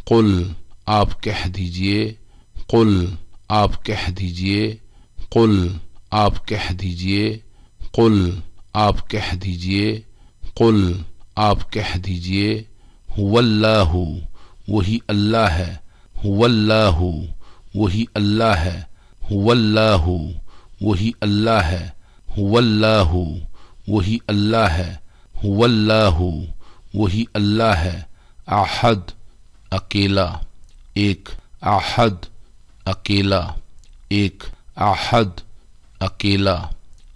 قل آپ کہہ دیجئے، قل آپ کہہ دیجئے، قل آپ کہہ دیجئے، قل آپ کہہ دیجئے، قل آپ کہہ دیجئے، هو اللہ وہی اللہ ہے، هو اللہ وہی اللہ ہے، هو اللہ وہی اللہ ہے، هو اللہ وہی اللہ ہے، هو اللہ وہی اللہ ہے، احد اکیلا ایک، احد اکیلا ایک، احد اکیلا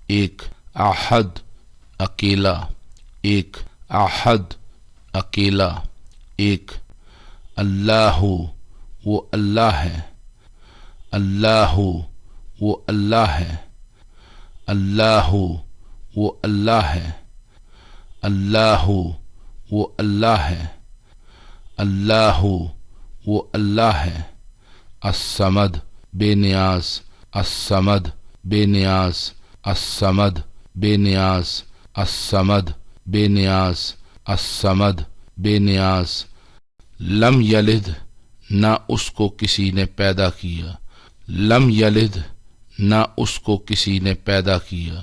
ایک، احد اکیلا ایک، احد اکیلا ایک، اللہ وہ اللہ ہے، اللہ وہ اللہ ہے، اللہ وہ اللہ ہے، اللہ وہ اللہ ہے، اللہ وہ اللہ ہے، الصمد بے نیاز، الصمد بے نیاز، الصمد بے نیاز، الصمد بے نیاز، الصمد بے نیاز، لم یلد نہ اس کو کسی نے پیدا کیا، لم یلد نہ اس کو کسی نے پیدا کیا،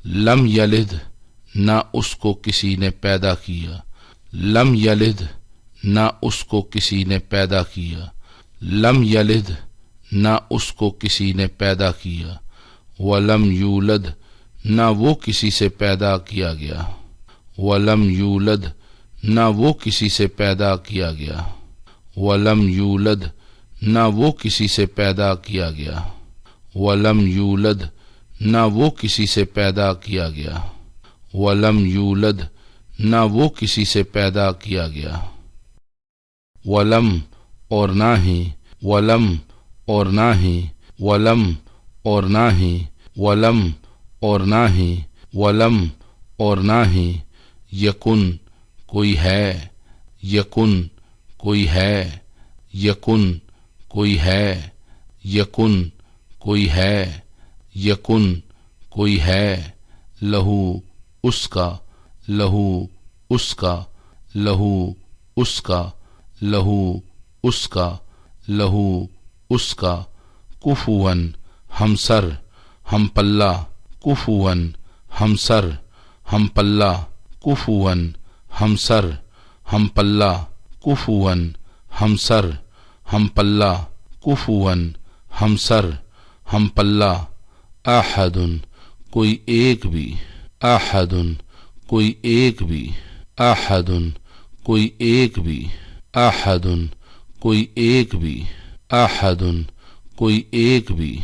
لم یلد نہ اس کو کسی نے پیدا کیا، لم یلد نہ اس کو کسی نے پیدا کیا، لم یلد نہ اس کو کسی نے پیدا کیا، ولم یولد نہ وہ کسی سے پیدا کیا گیا، ولم یولد نہ وہ کسی سے پیدا کیا گیا، ولم یولد نہ وہ کسی سے پیدا کیا گیا، ولم یولد نہ وہ کسی سے پیدا کیا گیا، ولم یولد نہ وہ کسی سے پیدا کیا گیا، ولم اور نہ ہی، ولم اور نہ ہی، ولم اور نہ ہی، ولم اور نہ ہی، ولم اور نہ ہی، یکن کوئی ہے، یکن کوئی ہے، یکن کوئی ہے، یکن کوئی ہے، یکن کوئی ہے، لہو اس کا، لہو اس کا، لہو اس کا، لہو اس کا، لہو اس کا، کفواً ہمسر، ہم پلہ، کفواً ہمسر، ہم پلہ، کفواً ہمسر، ہم پلہ، کفواً ہمسر، ہم پلہ، کفواً ہمسر، ہم پلہ، احد کوئی ایک بھی، احد کوئی ایک بھی، احد کوئی ایک بھی، احد کوئی ایک بھی، احد کوئی ایک بھی،